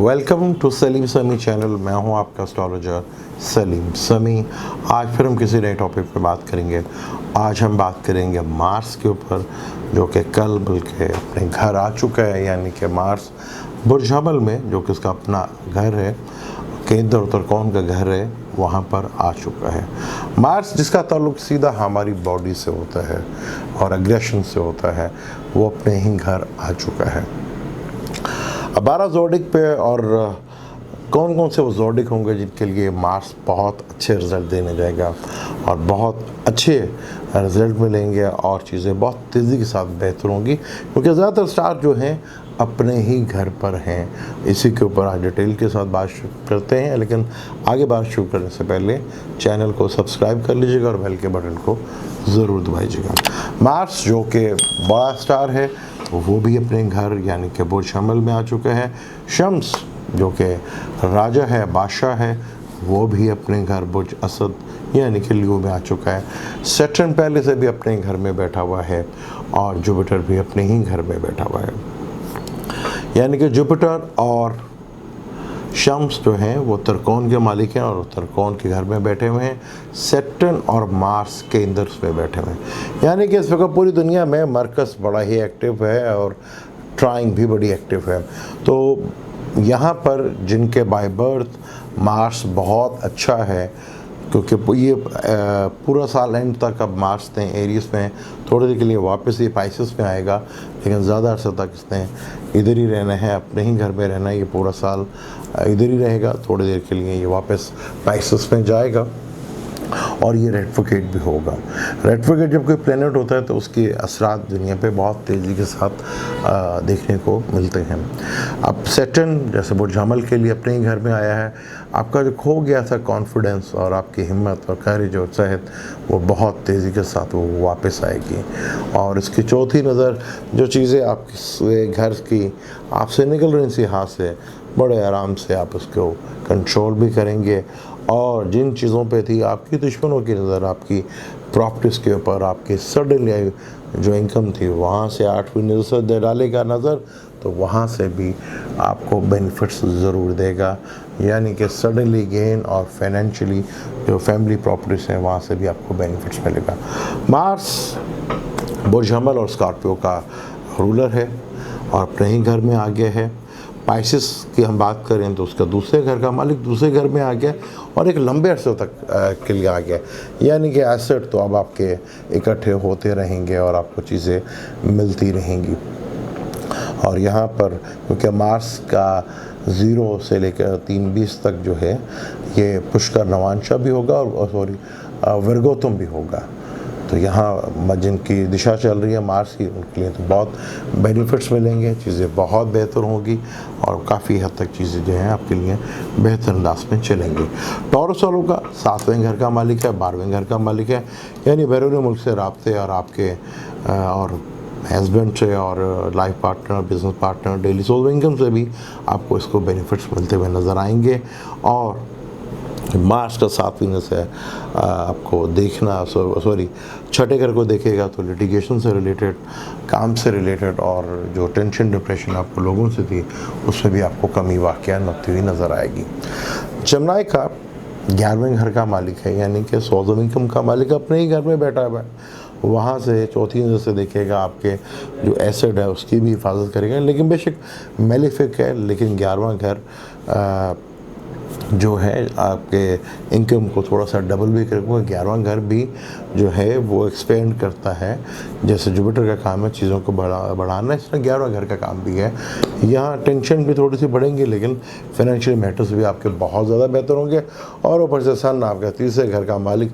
Welcome to Salim समी channel. मैं हूं आपका एस्ट्रोलॉजर सलीम समी। आज फिर हम किसी नए टॉपिक पे बात करेंगे। आज हम बात करेंगे मार्स के ऊपर, जो कि कल बल्कि अपने घर आ चुका है, यानी कि मार्स बुर्ज हमल में, जो कि उसका अपना घर है, केंद्र और त्रिकोण का घर है, वहाँ पर आ चुका है। मार्स जिसका ताल्लुक सीधा हमारी बॉडी से होता है और एग्रेशन से होता है, वो अपने ही घर आ चुका है। 12 जोडिक पे, और कौन कौन से वो जोडिक होंगे जिनके लिए मार्स बहुत अच्छे रिज़ल्ट देने जाएगा और बहुत अच्छे रिज़ल्ट मिलेंगे और चीज़ें बहुत तेज़ी के साथ बेहतर होंगी, क्योंकि ज़्यादातर स्टार जो हैं अपने ही घर पर हैं। इसी के ऊपर आज डिटेल के साथ बात करते हैं, लेकिन आगे बात शुरू करने से पहले चैनल को सब्सक्राइब कर लीजिएगा और बेल के बटन को ज़रूर दबाइएगा। मार्स जो कि बड़ा स्टार है, वो भी अपने घर यानी कि बुर्ज हमल में आ चुका है। शम्स जो कि राजा है, बादशाह है, वो भी अपने घर बुर्ज असद यानी कि लियो में आ चुका है। सैटर्न पहले से भी अपने घर में बैठा हुआ है और जुपिटर भी अपने ही घर में बैठा हुआ है, यानी कि जुपिटर और शम्स जो हैं वो त्रिकोण के मालिक हैं और त्रिकोण के घर में बैठे हुए हैं। सैटर्न और मार्स केंद्र में बैठे हुए हैं, यानी कि इस वक्त पूरी दुनिया में मरकज़ बड़ा ही एक्टिव है और ट्राइंग भी बड़ी एक्टिव है। तो यहाँ पर जिनके बाय बर्थ मार्स बहुत अच्छा है, क्योंकि ये पूरा साल एंड तक अब मार्स ने एरियस में, थोड़ी देर के लिए वापस ये पाइसेस में आएगा, लेकिन ज़्यादा अर्से तक इसने इधर ही रहना है, अपने ही घर में रहना है। ये पूरा साल इधर ही रहेगा, थोड़ी देर के लिए ये वापस पाइसेस में जाएगा और ये रेट्रोग्रेड भी होगा। रेट्रोग्रेड जब कोई प्लैनेट होता है तो उसके असरात दुनिया पे बहुत तेज़ी के साथ देखने को मिलते हैं। अब सैटर्न जैसे बुर्ज हमल के लिए अपने ही घर में आया है, आपका जो खो गया था कॉन्फिडेंस और आपकी हिम्मत और करेज और सेहत, वो बहुत तेज़ी के साथ वो वापस आएगी। और इसकी चौथी नज़र, जो चीज़ें आपके घर की आपसे निकल रही थी हाथ से, बड़े आराम से आप उसको कंट्रोल भी करेंगे। और जिन चीज़ों पे थी आपकी दुश्मनों की नज़र, आपकी प्रॉपर्टीज़ के ऊपर, आपकी सडनली जो इनकम थी वहाँ से 8वीं नज़र से डालेगा नज़र, तो वहाँ से भी आपको बेनिफिट्स ज़रूर देगा, यानी कि सडनली गेन और फाइनेंशियली जो फैमिली प्रॉपर्टीज़ हैं वहाँ से भी आपको बेनिफिट्स मिलेगा। मार्स बुर्ज हमल और स्कॉर्पियो का रूलर है और अपने ही घर में आ गया है। पाइसेस की हम बात करें तो उसका दूसरे घर का मालिक दूसरे घर में आ गया और एक लंबे अरसे तक के लिए आ गया, यानी कि एसेट तो अब आपके इकट्ठे होते रहेंगे और आपको चीज़ें मिलती रहेंगी। और यहाँ पर क्योंकि मार्स का 0 से लेकर 3:20 तक जो है ये पुष्कर नवांशा भी होगा और वर्गोत्तम भी होगा, तो यहाँ जिनकी दिशा चल रही है मार्स की, उनके लिए तो बहुत बेनिफिट्स मिलेंगे, चीज़ें बहुत बेहतर होंगी और काफ़ी हद तक चीज़ें जो हैं आपके लिए बेहतर अंदाज में चलेंगी। टॉरस वालों का 7वें घर का मालिक है, 12वें घर का मालिक है, यानी बैरून मुल्क से राब्ते और आपके और हस्बैंड से और life partner, business partner, daily source income से भी आपको इसको बेनिफिट्स मिलते हुए नज़र आएंगे। और मार्स का 7वीं नज़र से आपको देखना, सॉरी छठे घर को देखेगा तो लिटिगेशन से रिलेटेड, काम से रिलेटेड और जो टेंशन डिप्रेशन आपको लोगों से थी उसमें भी आपको कमी वाक़या होती हुई नज़र आएगी। जमनाई का 11वें घर का मालिक है, यानी कि सोर्स ऑफ इनकम का मालिक अपने ही घर में बैठा हुआ है, वहाँ से चौथी नज़र से देखेगा, आपके जो एसेट है उसकी भी हिफाजत करेगा। लेकिन बेशक मेलेफिक है, लेकिन 11वां घर जो है आपके इनकम को थोड़ा सा डबल भी करेगा। 11वां घर भी जो है वो एक्सपेंड करता है, जैसे जुपिटर का काम है चीज़ों को बढ़ाना, इस तरह 11वां घर का काम भी है। यहाँ टेंशन भी थोड़ी सी बढ़ेंगी, लेकिन फाइनेंशियल मैटर्स भी आपके बहुत ज़्यादा बेहतर होंगे। और ऊपर से सन आपका 3रे घर का मालिक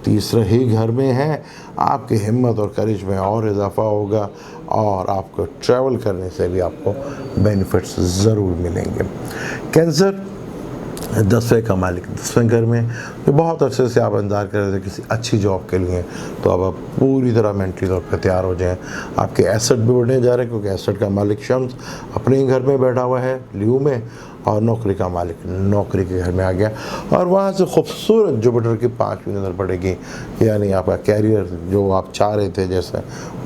तीसरे ही घर में है, आपकी हिम्मत और करेज में और इजाफा होगा और आपको ट्रैवल करने से भी आपको बेनिफिट्स ज़रूर मिलेंगे। कैंसर 10वें का मालिक 10वें घर में, तो बहुत अरसे से आप इंतजार कर रहे थे किसी अच्छी जॉब के लिए, तो अब आप पूरी तरह मेंटली तौर पर तैयार हो जाएं। आपके एसेट भी बढ़ने जा रहे हैं, क्योंकि एसेट का मालिक शम्स अपने ही घर में बैठा हुआ है लियो में, और नौकरी का मालिक नौकरी के घर में आ गया। और वहाँ से खूबसूरत जुपिटर की 5वीं नज़र पड़ेगी, यानी आपका कैरियर जो आप चाह रहे थे जैसे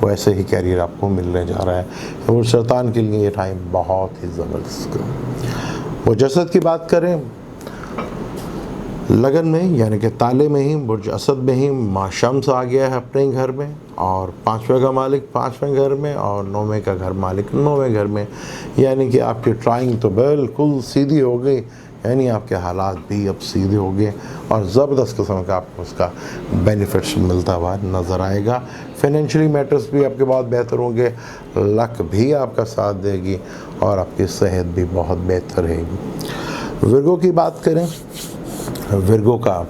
वैसे ही कैरियर आपको मिलने जा रहा है। और शैतान के लिए ये टाइम बहुत ही ज़बरदस्त। वो जसद की बात करें, लगन में यानी कि ताले में ही, बुर्ज असद में ही माँ शम्स आ गया है अपने घर में, और 5वें का मालिक 5वें घर में, और 9वें का घर मालिक 9वें घर में। यानी कि आपकी ट्राइंग तो बिल्कुल सीधी हो गई, यानी आपके हालात भी अब सीधे हो गए और ज़बरदस्त किस्म का आपको उसका बेनिफिट्स मिलता हुआ नज़र आएगा। फाइनेंशियली मैटर्स भी आपके बहुत बेहतर होंगे, लक भी आपका साथ देगी और आपकी सेहत भी बहुत बेहतर रहेगी। विर्गो की बात करें, विर्गो का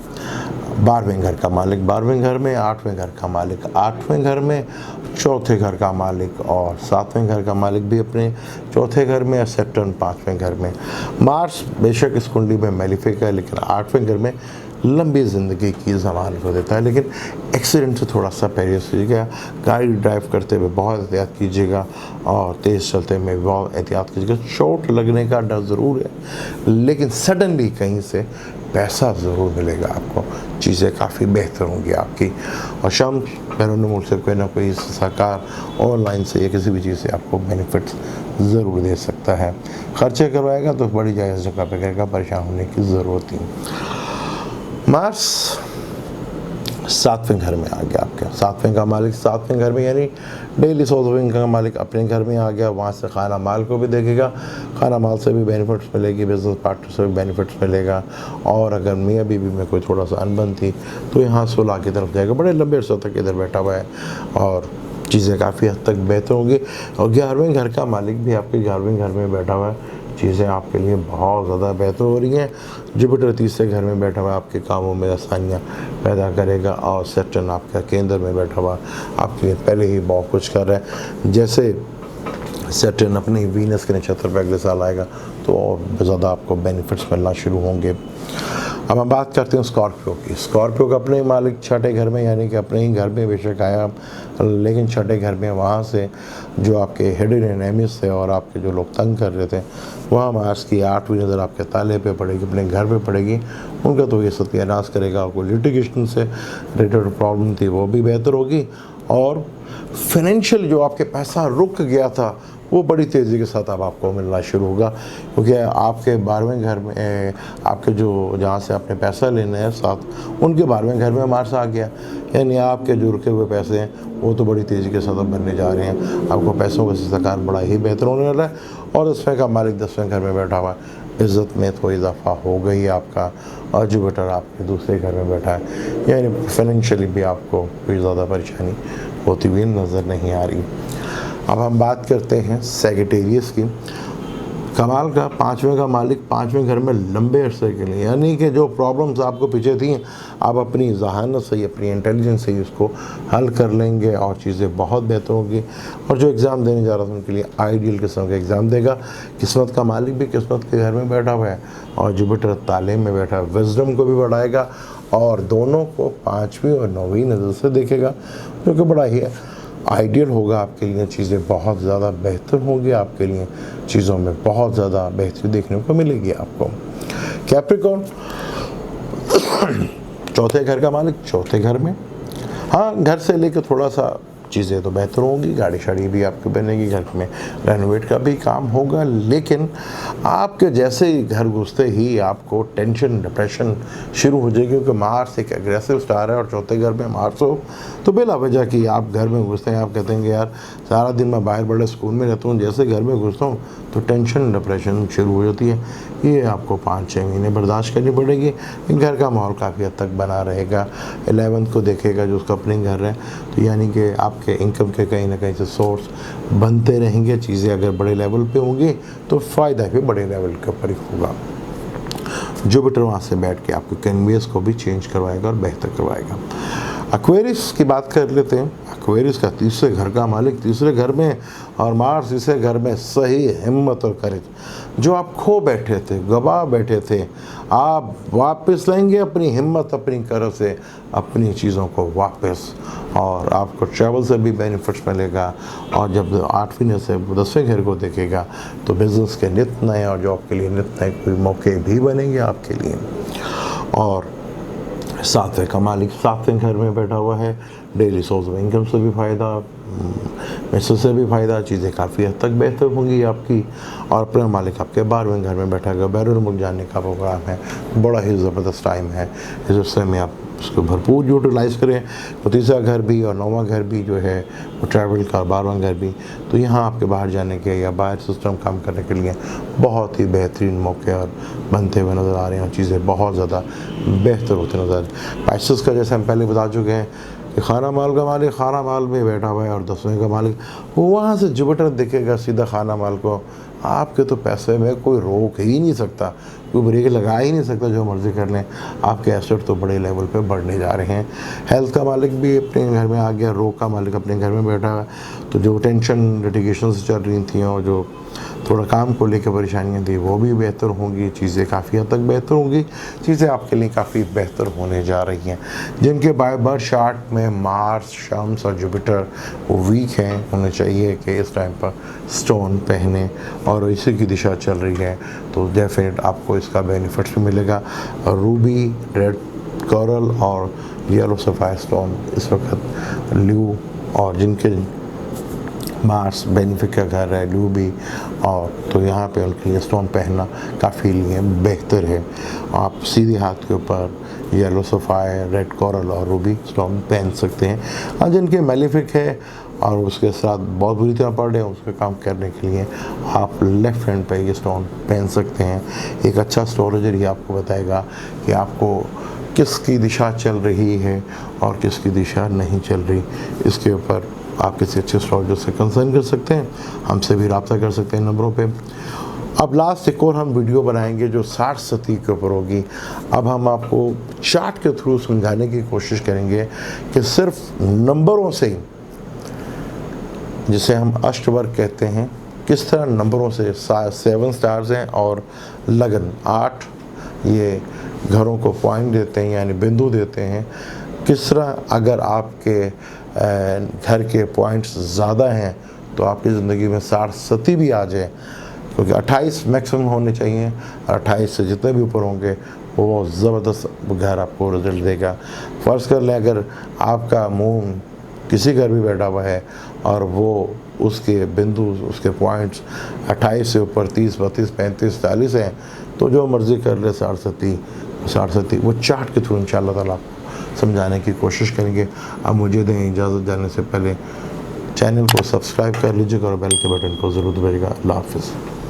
12वें घर का मालिक 12वें घर में, 8वें घर का मालिक 8वें घर में, चौथे घर का मालिक और 7वें घर का मालिक भी अपने चौथे घर में, सैटर्न 5वें घर में। मार्स बेशक इस कुंडली में मेलिफिक है, लेकिन 8वें घर में लंबी ज़िंदगी की ज़मानत को देता है, लेकिन एक्सीडेंट से थोड़ा सा परहेज़ कीजिएगा। गाड़ी ड्राइव करते हुए बहुत एहतियात कीजिएगा और तेज़ चलते हुए बहुत एहतियात कीजिएगा। चोट लगने का डर ज़रूर है, लेकिन सडनली कहीं से पैसा ज़रूर मिलेगा आपको, चीज़ें काफ़ी बेहतर होंगी आपकी। और शाम बैरून मुल्क से कोई ना कोई सरकार ऑनलाइन से या किसी भी चीज़ से आपको बेनिफिट्स ज़रूर दे सकता है। खर्चे करवाएगा तो बड़ी जायज़ जगह पे करेगा, परेशान होने की ज़रूरत नहीं। मार्स 7वें घर में आ गया आपके, 7वें का मालिक 7वें घर में, यानी डेली सोर्स का मालिक अपने घर में आ गया। वहाँ से खाना माल को भी देखेगा, खाना माल से भी बेनिफिट्स मिलेगी, बिजनेस पार्टनर से भी बेनिफिट्स मिलेगा। और अगर मियाँ बीवी में कोई थोड़ा सा अनबन थी तो यहाँ सुलह की तरफ जाएगा। बड़े लंबे अर्से तक इधर बैठा हुआ है और चीज़ें काफ़ी हद तक बेहतर होंगी। और 11वें घर का मालिक भी आपके 11वें घर में बैठा हुआ है, चीज़ें आपके लिए बहुत ज़्यादा बेहतर हो रही हैं। जुपिटर 3 घर में बैठा हुआ आपके कामों में आसानियाँ पैदा करेगा और सैटर्न आपका केंद्र में बैठा हुआ आपके लिए पहले ही बहुत कुछ कर रहा है। जैसे सैटर्न अपनी वीनस के नक्षत्र पर अगले साल आएगा तो और ज़्यादा आपको बेनिफिट्स मिलना शुरू होंगे। अब हम बात करते हैं स्कॉर्पियो की। स्कॉर्पियो का अपने मालिक 6ठे घर में, यानी कि अपने ही घर में बेशक आया, लेकिन 6ठे घर में वहाँ से जो आपके हिडन एनिमीज थे और आपके जो लोग तंग कर रहे थे, वहाँ मार्स की 8वीं नज़र आपके ताले पे पड़ेगी, अपने घर पे पड़ेगी। उनका तो ये सत्यानाश करेगा, आपको लिटिगेशन से रिलेटेड प्रॉब्लम थी वो भी बेहतर होगी। और फाइनेंशियल जो आपके पैसा रुक गया था वो बड़ी तेज़ी के साथ अब आपको मिलना शुरू होगा, क्योंकि आपके 12वें घर में आपके जो जहाँ से आपने पैसा लेना है साथ, उनके 12वें घर में मार्स आ गया। यानी आपके जो रुके हुए पैसे हैं वो तो बड़ी तेज़ी के साथ अब बनने जा रहे हैं। आपको पैसों का सरकार बड़ा ही बेहतर होने वाला है। और 10वें का मालिक 10वें घर में बैठा हुआ है, इज़्ज़त में तो इजाफा हो गई आपका। और जुपिटर आपके दूसरे घर में बैठा है, यानी फाइनेंशियली भी आपको कोई ज़्यादा परेशानी होती हुई नज़र नहीं आ रही। अब हम बात करते हैं सैजिटेरियस की। कमाल का 5वें का मालिक 5वें घर में लंबे अरसे के लिए, यानी कि जो प्रॉब्लम्स आपको पीछे थी आप अपनी जहानत से, अपनी इंटेलिजेंस से उसको हल कर लेंगे और चीज़ें बहुत बेहतर होंगी। और जो एग्ज़ाम देने जा रहा था उनके लिए आइडियल किस्म का एग्ज़ाम देगा। किस्मत का मालिक भी किस्मत के घर में बैठा हुआ है और जुपिटर ताले में बैठा है, विजडम को भी बढ़ाएगा और दोनों को 5वीं और 9वीं नज़र से देखेगा, जो कि बड़ा ही आइडियल होगा आपके लिए। चीज़ें बहुत ज़्यादा बेहतर होंगी आपके लिए, चीज़ों में बहुत ज़्यादा बेहतरी देखने को मिलेगी आपको। कैप्रिकॉर्न चौथे घर का मालिक चौथे घर में, हाँ घर से लेकर थोड़ा सा चीज़ें तो बेहतर होंगी, गाड़ी शाड़ी भी आपकी बनेगी, घर में रेनोवेट का भी काम होगा। लेकिन आपके जैसे ही घर घुसते ही आपको टेंशन डिप्रेशन शुरू हो जाएगी, क्योंकि मार्स एक एग्रेसिव स्टार है और चौथे घर में मार्स हो तो बिला वजह कि आप घर में घुसते हैं, आप कहते हैं कि यार सारा दिन मैं बाहर बड़े स्कूल में रहता हूँ, जैसे घर में घुसता हूँ तो टेंशन डिप्रेशन शुरू हो जाती है। ये आपको 5-6 महीने बर्दाश्त करनी पड़ेगी। घर का माहौल काफ़ी हद तक बना रहेगा। 11th को देखेगा जो उसका अपने घर है, तो यानी कि आपके इनकम के कहीं ना कहीं से सोर्स बनते रहेंगे। चीज़ें अगर बड़े लेवल पे होंगी तो फ़ायदा भी बड़े लेवल के ऊपर ही होगा। जुपिटर वहाँ से बैठ के आपके कन्वेंस को भी चेंज करवाएगा और बेहतर करवाएगा। एक्वेरियस की बात कर लेते हैं। एक्वेरियस का 3रे घर का मालिक 3रे घर में और मार्स 3रे घर में। सही हिम्मत और करेज, जो आप खो बैठे थे, गवा बैठे थे, आप वापस लाएंगे अपनी हिम्मत, अपनी करज से अपनी चीज़ों को वापस। और आपको ट्रैवल से भी बेनिफिट्स मिलेगा। और जब 8वीं से 10वें घर को देखेगा तो बिज़नेस के नित नए और जॉब के लिए नित नए कोई मौके भी बनेंगे आपके लिए। और सातवें का मालिक सातवें घर में बैठा हुआ है, डेली सोर्स ऑफ इनकम से भी फ़ायदा, पैसों से भी फ़ायदा, चीज़ें काफ़ी हद तक बेहतर होंगी आपकी। और अपना मालिक आपके 12वें घर में बैठा हुआ, बैरून मुल्क जाने का प्रोग्राम है, बड़ा ही ज़बरदस्त टाइम है। इस हिस्से में आप उसको भरपूर यूटिलाइज़ करें। तो तीसरा घर भी और 9वां घर भी जो है वो ट्रैवल का, 12वां घर भी, तो यहाँ आपके बाहर जाने के या बाहर सिस्टम काम करने के लिए बहुत ही बेहतरीन मौके और बनते हुए नज़र आ रहे हैं और चीज़ें बहुत ज़्यादा बेहतर होते नज़र। पाइसेस का जैसे हम पहले बता चुके हैं कि खाना माल का मालिक खाना माल में बैठा हुआ है और 10वें का मालिक वो वहाँ से जुपिटर दिखेगा सीधा खाना माल को। आपके तो पैसे में कोई रोक ही नहीं सकता, कोई ब्रेक लगा ही नहीं सकता, जो मर्ज़ी कर लें। आपके एसेट तो बड़े लेवल पे बढ़ने जा रहे हैं। हेल्थ का मालिक भी अपने घर में आ गया, रोग का मालिक अपने घर में बैठा है। तो जो टेंशन लिटिगेशन चल रही थी और जो थोड़ा काम को लेकर परेशानियां थी वो भी बेहतर होंगी, चीज़ें काफ़ी हद तक बेहतर होंगी, चीज़ें आपके लिए काफ़ी बेहतर होने जा रही हैं। जिनके बाय बर्थ चार्ट में मार्स, शम्स और जुपिटर वो वीक हैं, उन्हें चाहिए कि इस टाइम पर स्टोन पहने और इसी की दिशा चल रही है तो डेफिनेट आपको इसका बेनिफिट्स भी मिलेगा। रूबी, रेड कोरल और येलो सफ़ायर स्टोन इस वक्त ल्यू और जिनके मार्स बेनिफिट का घर है ल्यू भी, और तो यहाँ पे उनके लिए स्टोन पहनना काफ़ी लिए बेहतर है। आप सीधे हाथ के ऊपर येलो सफ़ायर, रेड कोरल और रूबी स्टोन पहन सकते हैं। और जिनके मेलिफिक है और उसके साथ बहुत बुरी तरह पड़ रहे हैं उसके काम करने के लिए आप लेफ़्ट हैंड पे ये स्टोन पहन सकते हैं। एक अच्छा एस्ट्रोलॉजर ही आपको बताएगा कि आपको किसकी दिशा चल रही है और किसकी दिशा नहीं चल रही। इसके ऊपर आप किसी अच्छे एस्ट्रोलॉजर से कंसर्न कर सकते हैं, हमसे भी रब्ता कर सकते हैं नंबरों पे। अब लास्ट एक और हम वीडियो बनाएंगे जो 60 सती के ऊपर होगी। अब हम आपको चार्ट के थ्रू समझाने की कोशिश करेंगे कि सिर्फ नंबरों से ही, जिसे हम अष्टवर्ग कहते हैं, किस तरह नंबरों से 7 स्टार्स हैं और लगन 8 ये घरों को पॉइंट देते हैं यानी बिंदु देते हैं। किस तरह अगर आपके घर के पॉइंट्स ज़्यादा हैं तो आपकी ज़िंदगी में 60 सती भी आ जाए, क्योंकि 28 मैक्सिमम होने चाहिए और 28 से जितने भी ऊपर होंगे वो ज़बरदस्त घर आपको रिजल्ट देगा। फ़र्ज़ कर लें अगर आपका मून किसी घर भी बैठा हुआ है और वो उसके बिंदु, उसके पॉइंट्स 28 से ऊपर 30, 32, 35, 40 हैं, तो जो मर्ज़ी कर ले 60 सती वो चार्ट के थ्रू इंशाअल्लाह ताला समझाने की कोशिश करेंगे। अब मुझे दें इजाज़त, जाने से पहले चैनल को सब्सक्राइब कर लीजिएगा और बेल के बटन को ज़रूर दबाइएगा। अल्लाह हाफ़िज़।